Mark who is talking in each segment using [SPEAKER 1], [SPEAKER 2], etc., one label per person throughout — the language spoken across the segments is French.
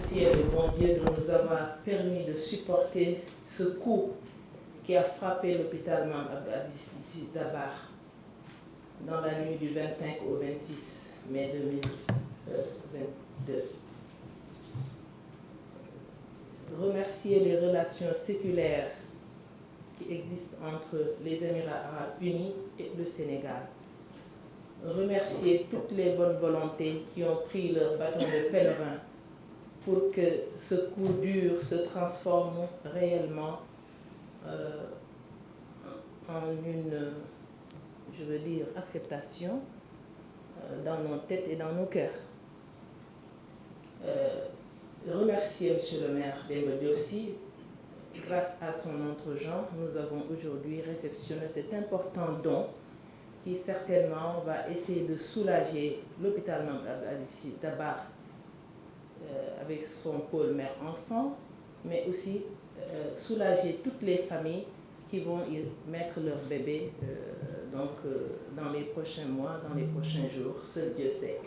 [SPEAKER 1] remercier le bon Dieu de nous avoir permis de supporter ce coup qui a frappé l'hôpital Mame Abdou Aziz Dabakh dans la nuit du 25 au 26 mai 2022. Remercier les relations séculaires qui existent entre les Émirats arabes unis et le Sénégal. Remercier toutes les bonnes volontés qui ont pris leur bâton de pèlerin pour que ce coup dur se transforme réellement en une, je veux dire, acceptation dans nos têtes et dans nos cœurs. Remercier M. le maire Demba Diossi. Grâce à son entre-gens, nous avons aujourd'hui réceptionné cet important don qui certainement va essayer de soulager l'hôpital Mame Abdou Aziz Dabakh avec son pôle mère-enfant, mais aussi soulager toutes les familles qui vont y mettre leur bébé dans les prochains mois, dans les prochains jours, seul Dieu sait.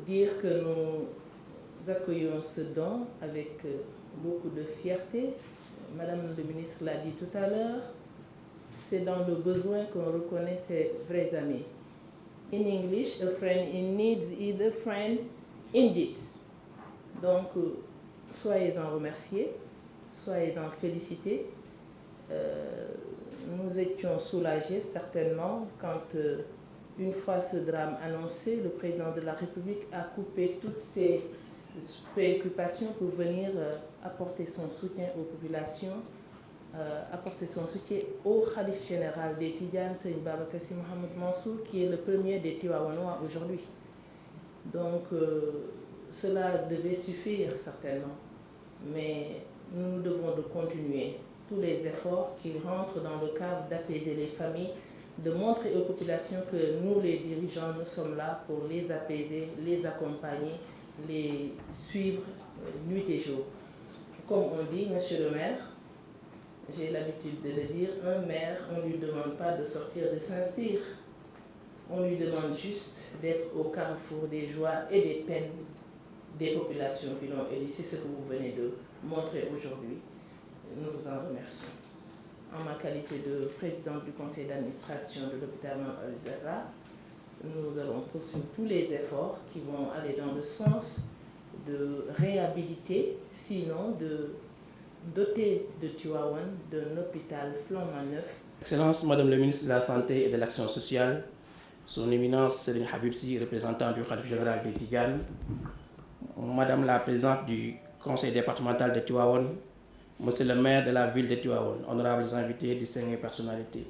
[SPEAKER 1] Dire que nous accueillons ce don avec beaucoup de fierté. Madame le ministre l'a dit tout à l'heure, c'est dans le besoin qu'on reconnaît ses vrais amis. In English, a friend in need is a friend indeed. Donc, soyez-en remerciés, soyez-en félicités. Nous étions soulagés certainement quand, une fois ce drame annoncé, le président de la République a coupé toutes ses préoccupations pour venir apporter son soutien aux populations, apporter son soutien au Khalife général des Tidjanes, Serigne Babacar Sy Mouhamadou Mansour, qui est le premier des Tivaouanois aujourd'hui. Donc, cela devait suffire certainement, mais nous devons de continuer tous les efforts qui rentrent dans le cadre d'apaiser les familles, de montrer aux populations que nous, les dirigeants, nous sommes là pour les apaiser, les accompagner, les suivre nuit et jour. Comme on dit, monsieur le maire, j'ai l'habitude de le dire, un maire, on ne lui demande pas de sortir de Saint-Cyr. On lui demande juste d'être au carrefour des joies et des peines des populations qui l'ont élu. C'est ce que vous venez de montrer aujourd'hui. Nous vous en remercions. En ma qualité de présidente du conseil d'administration de l'hôpital Mame Abdou Aziz Dabakh, nous allons poursuivre tous les efforts qui vont aller dans le sens de réhabiliter, sinon de doter de Tivaouane d'un hôpital flambant neuf.
[SPEAKER 2] Excellence, Madame le ministre de la Santé et de l'Action sociale, Son Éminence Serigne Habib Sy, représentant du Khalife général des Tidjanes, Madame la présidente du conseil départemental de Tivaouane, Monsieur le maire de la ville de Tivaouane, honorables invités, distinguées personnalités.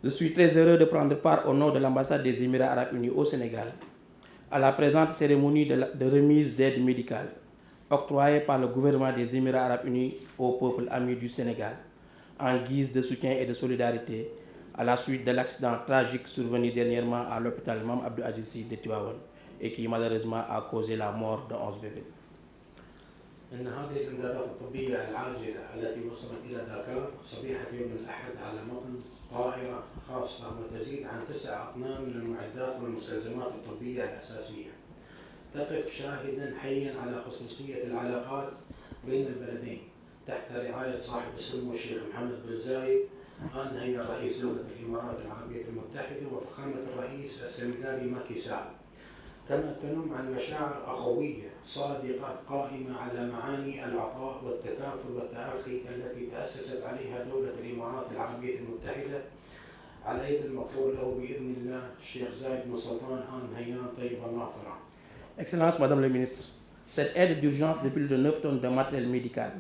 [SPEAKER 2] Je suis très heureux de prendre part au nom de l'ambassade des Émirats arabes unis au Sénégal à la présente cérémonie de remise d'aide médicale octroyée par le gouvernement des Émirats arabes unis au peuple ami du Sénégal en guise de soutien et de solidarité à la suite de l'accident tragique survenu dernièrement à l'hôpital Mame Abdou Aziz Sy de Tivaouane et qui malheureusement a causé la mort de 11 bébés.
[SPEAKER 3] أن هذه الإمدادات الطبية العاجلة التي وصلت إلى داكار صبيحة يوم الأحد على متن طائرة خاصة وتزيد عن 9 أطنان من المعدات والمستلزمات الطبية الأساسية تقف شاهدا حيا على خصوصية العلاقات بين البلدين تحت رعاية صاحب السمو الشيخ محمد بن زايد آل نهيان رئيس دولة الإمارات العربية المتحدة وفخامة الرئيس السنغالي ماكي سال. كما تنم عن مشاعر أخوية صادقة قائمة على معاني العطاء والتكافل والتأخي التي تأسست عليها دولة الإمارات العربية المتحدة على يد المغفور له بإذن الله الشيخ زايد بن سلطان آل نهيان طيب الناصرة.
[SPEAKER 2] Excellence, Madame le ministre, cette aide d'urgence de plus de 9 tonnes de matériel médical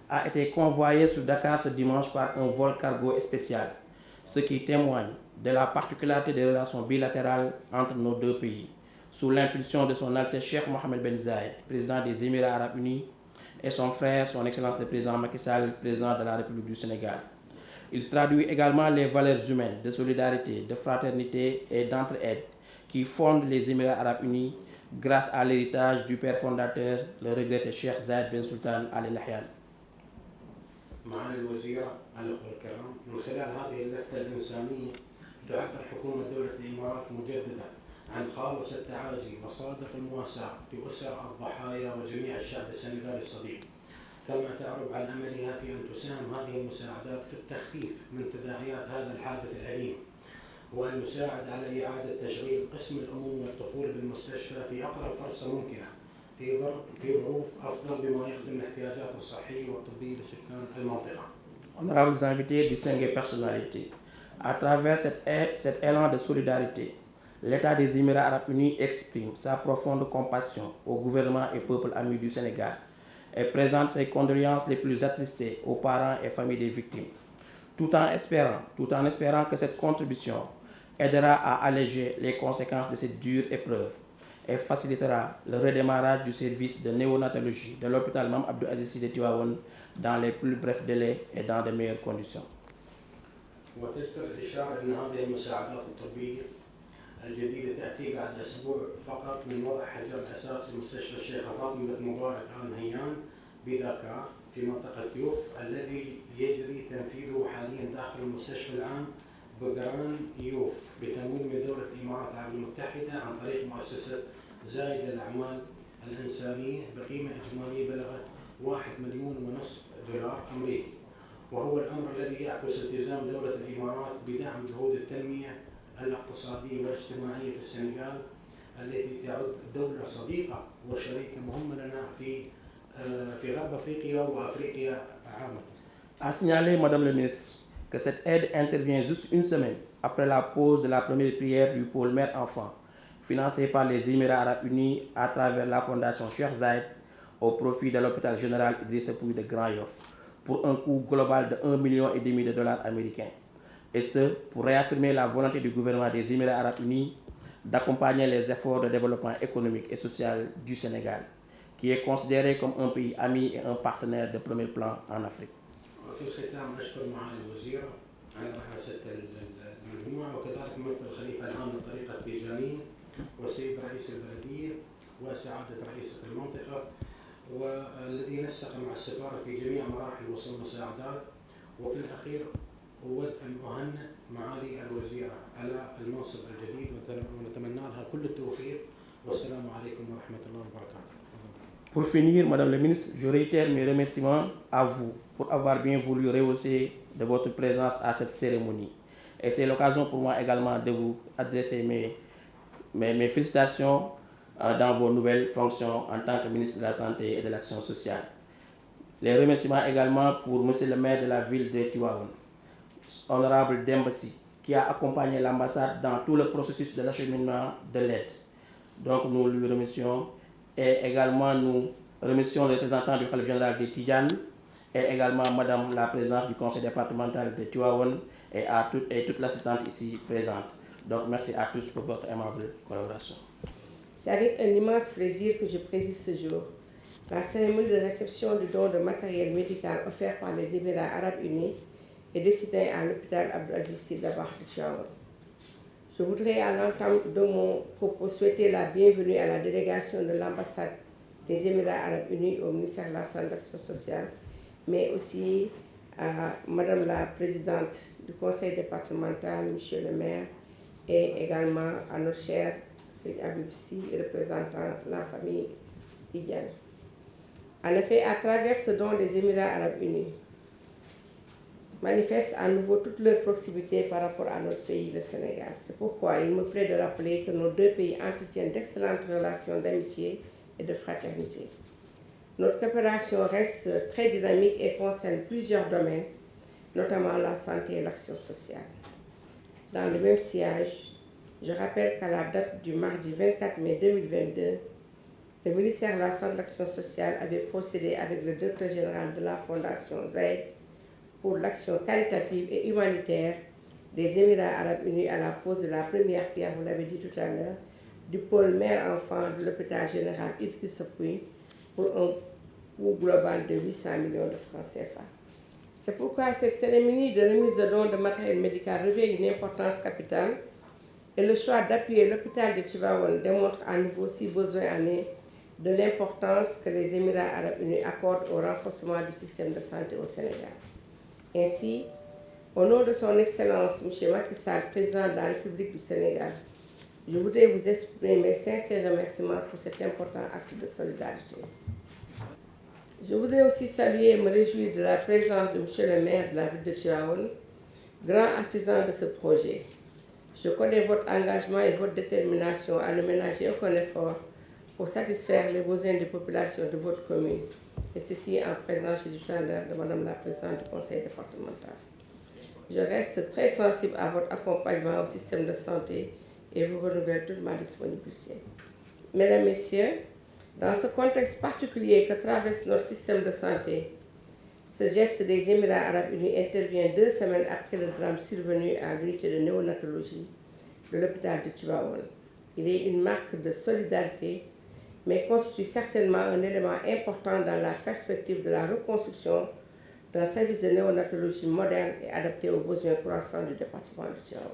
[SPEAKER 2] a été convoyée sur Dakar ce dimanche par un vol cargo spécial, ce qui témoigne de la particularité des relations bilatérales entre nos deux pays, sous l'impulsion de son Altesse Cheikh Mohammed Ben Zayed, président des Émirats arabes unis, et son frère, son Excellence le président Macky Sall, président de la République du Sénégal. Il traduit également les valeurs humaines de solidarité, de fraternité et d'entraide qui fondent les Émirats arabes unis grâce à l'héritage du père fondateur, le regretté Cheikh Zayed Ben Sultan Al Nahyan.
[SPEAKER 3] معالي الوزيرة الأخوة الكرام، من خلال هذه اللفتة الإنسانية تعبر حكومة دولة الإمارات مجددا عن خالص التعازي وصادق المواساة لأسر الضحايا وجميع الشعب السنغالي الصديق، كما تعرب عن أملها في أن تساهم هذه المساعدات في التخفيف من تداعيات هذا الحادث الأليم، وأن يساعد على إعادة تشغيل قسم الأمومة والطفولة بالمستشفى في أقرب فرصة ممكنة في ظروف أفضل بما يخدم الاحتياجات الصحية والطبية لسكان المنطقة.
[SPEAKER 2] Honorables invités, distinguées personnalités, à travers cet élan de solidarité, l'État des Émirats arabes unis exprime sa profonde compassion au gouvernement et peuple ami du Sénégal et présente ses condoléances les plus attristées aux parents et familles des victimes, tout en espérant que cette contribution aidera à alléger les conséquences de cette dure épreuve et facilitera le redémarrage du service de néonatologie de l'hôpital Mame Abdou Aziz Sy de Tivaouane dans les plus brefs délais et dans de meilleures conditions.
[SPEAKER 3] وتذكر الإشارة أن هذه المساعدات الطبية الجديدة تأتي بعد أسبوع فقط من وضع حجر أساس لمستشفى الشيخ فاطمة بن مبارك آل نهيان بدكار في منطقة يوف، الذي يجري تنفيذه حاليا داخل المستشفى العام بقران يوف بتمويل من دولة الإمارات العربية المتحدة عن طريق مؤسسة زايد للأعمال الإنسانية بقيمة إجمالية بلغت $1.5 مليون أمريكي، وهو الأمر الذي يعكس التزام دولة الإمارات بدعم جهود التنمية الاقتصادية والاجتماعية في السنغال، التي تعد دولة صديقة وشريكة مهمة لنا في غرب أفريقيا وأفريقيا عامة.
[SPEAKER 2] A signaler, Madame le ministre, que cette aide intervient juste une semaine après la pause de la première prière du pôle mère-enfant, financé par les Émirats arabes unis à travers la fondation Cheikh Zayed au profit de l'hôpital général Idrissa Pouye de Grand Yoff, pour un coût global de $1,5 million américains. Et ce, pour réaffirmer la volonté du gouvernement des Émirats arabes unis d'accompagner les efforts de développement économique et social du Sénégal, qui est considéré comme un pays ami et un partenaire de premier plan en Afrique.
[SPEAKER 3] وفي الختام أشكر معالي الوزيرة على رئاسة المجموعة، وكذلك ممثل الخليفة العام للطريقة التيجانية والسيد رئيس البلدية وسعادة رئيسة المنطقة، والذي نسق مع السفارة في جميع مراحل وصول المساعدات. وفي الأخير أود أن أهنئ معالي الوزيرة على المنصب الجديد ونتمنى لها كل التوفيق، والسلام عليكم ورحمة الله وبركاته.
[SPEAKER 2] Pour finir, Madame le ministre, je réitère mes remerciements à vous pour avoir bien voulu rehausser de votre présence à cette cérémonie. Et c'est l'occasion pour moi également de vous adresser mes félicitations dans vos nouvelles fonctions en tant que ministre de la Santé et de l'Action sociale. Les remerciements également pour Monsieur le maire de la ville de Tivaouane, Honorable Demba Sy, qui a accompagné l'ambassade dans tout le processus de l'acheminement de l'aide. Donc nous lui remercions. Et également, nous remercions les représentants du Khalife général de Tidjane et également Madame la présidente du conseil départemental de Tivaouane et toute l'assistante ici présente. Donc, merci à tous pour votre aimable collaboration.
[SPEAKER 4] C'est avec un immense plaisir que je préside ce jour la cérémonie de réception du don de matériel médical offert par les Émirats arabes unis et destiné à l'hôpital Abdou Aziz Sy Dabakh de Tivaouane. Je voudrais à l'entame de mon propos souhaiter la bienvenue à la délégation de l'ambassade des Émirats arabes unis au ministère de la Santé et de l'Action sociale, mais aussi à Madame la présidente du conseil départemental, Monsieur le maire, et également à notre cher Seydi Habib Sy, représentant la famille Tidjane. En effet, à travers ce don des Émirats arabes unis, manifestent à nouveau toute leur proximité par rapport à notre pays, le Sénégal. C'est pourquoi il me plaît de rappeler que nos deux pays entretiennent d'excellentes relations d'amitié et de fraternité. Notre coopération reste très dynamique et concerne plusieurs domaines, notamment la santé et l'action sociale. Dans le même sillage, je rappelle qu'à la date du mardi 24 mai 2022, le ministère de la Santé et de l'Action sociale avait procédé avec le directeur général de la Fondation Zayed pour l'action caritative et humanitaire des Émirats arabes unis à la pose de la première pierre, vous l'avez dit tout à l'heure, du pôle mère-enfant de l'hôpital général Idrissa Pouye pour un coût global de 800 millions de francs CFA. C'est pourquoi cette cérémonie de remise de dons de matériel médical revêt une importance capitale et le choix d'appuyer l'hôpital de Tivaouane démontre à nouveau, si besoin en est, de l'importance que les Émirats arabes unis accordent au renforcement du système de santé au Sénégal. Ainsi, au nom de son Excellence M. Macky Sall, président de la République du Sénégal, Je voudrais vous exprimer mes sincères remerciements pour cet important acte de solidarité. Je voudrais aussi saluer et me réjouir de la présence de M. le maire de la ville de Tivaouane, grand artisan de ce projet. Je connais votre engagement et votre détermination à ne ménager aucun effort pour satisfaire les besoins des populations de votre commune, et ceci en présence du de Madame la Présidente du Conseil départemental. Je reste très sensible à votre accompagnement au système de santé et vous renouvelle toute ma disponibilité. Mesdames, Messieurs, dans ce contexte particulier que traverse notre système de santé, ce geste des Émirats arabes unis intervient 2 semaines après le drame survenu à l'unité de néonatologie de l'hôpital de Tivaouane. Il est une marque de solidarité, mais constitue certainement un élément important dans la perspective de la reconstruction d'un service de néonatologie moderne et adapté aux besoins croissants du département de Tivaouane.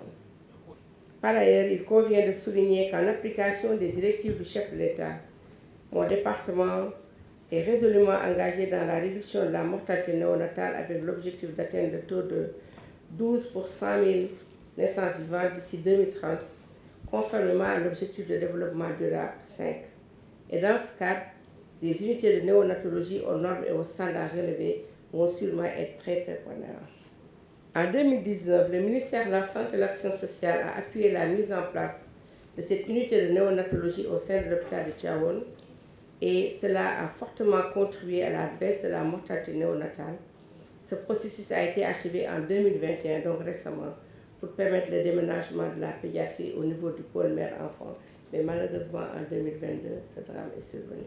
[SPEAKER 4] Par ailleurs, il convient de souligner qu'en application des directives du chef de l'État, mon département est résolument engagé dans la réduction de la mortalité néonatale avec l'objectif d'atteindre le taux de 12 pour 100 000 naissances vivantes d'ici 2030, conformément à l'objectif de développement durable 5. Et dans ce cadre, les unités de néonatologie aux normes et aux standards relevés vont sûrement être très prépondérantes. En 2019, le ministère de la Santé et de l'Action sociale a appuyé la mise en place de cette unité de néonatologie au sein de l'hôpital de Tivaouane et cela a fortement contribué à la baisse de la mortalité néonatale. Ce processus a été achevé en 2021, donc récemment, pour permettre le déménagement de la pédiatrie au niveau du pôle mère-enfant. Mais malheureusement, en 2022, ce drame est survenu.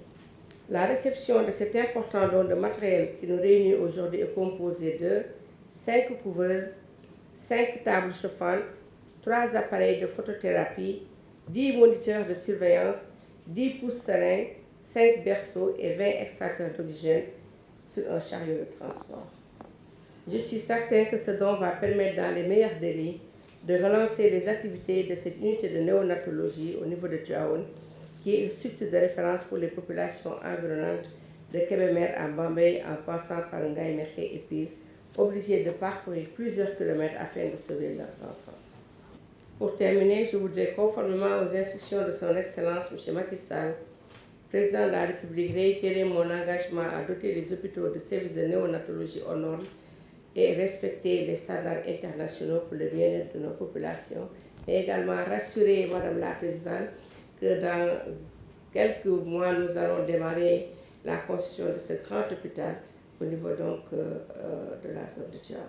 [SPEAKER 4] La réception de cet important don de matériel qui nous réunit aujourd'hui est composée de 5 couveuses, 5 tables chauffantes, 3 appareils de photothérapie, 10 moniteurs de surveillance, 10 pouces seringues, 5 berceaux et 20 extracteurs d'oxygène sur un chariot de transport. Je suis certain que ce don va permettre dans les meilleurs délais de relancer les activités de cette unité de néonatologie au niveau de Tivaouane, qui est une structure de référence pour les populations environnantes de Kébémer à Bambey en passant par Ngaye Mékhé et Pire, obligés de parcourir plusieurs kilomètres afin de sauver leurs enfants. Pour terminer, je voudrais, conformément aux instructions de son Excellence M. Macky Sall, Président de la République, réitérer mon engagement à doter les hôpitaux de services de néonatologie aux normes et respecter les standards internationaux pour le bien-être de nos populations, et également rassurer Madame la Présidente que dans quelques mois, nous allons démarrer la construction de ce grand hôpital au niveau donc, de la zone de Tivaouane.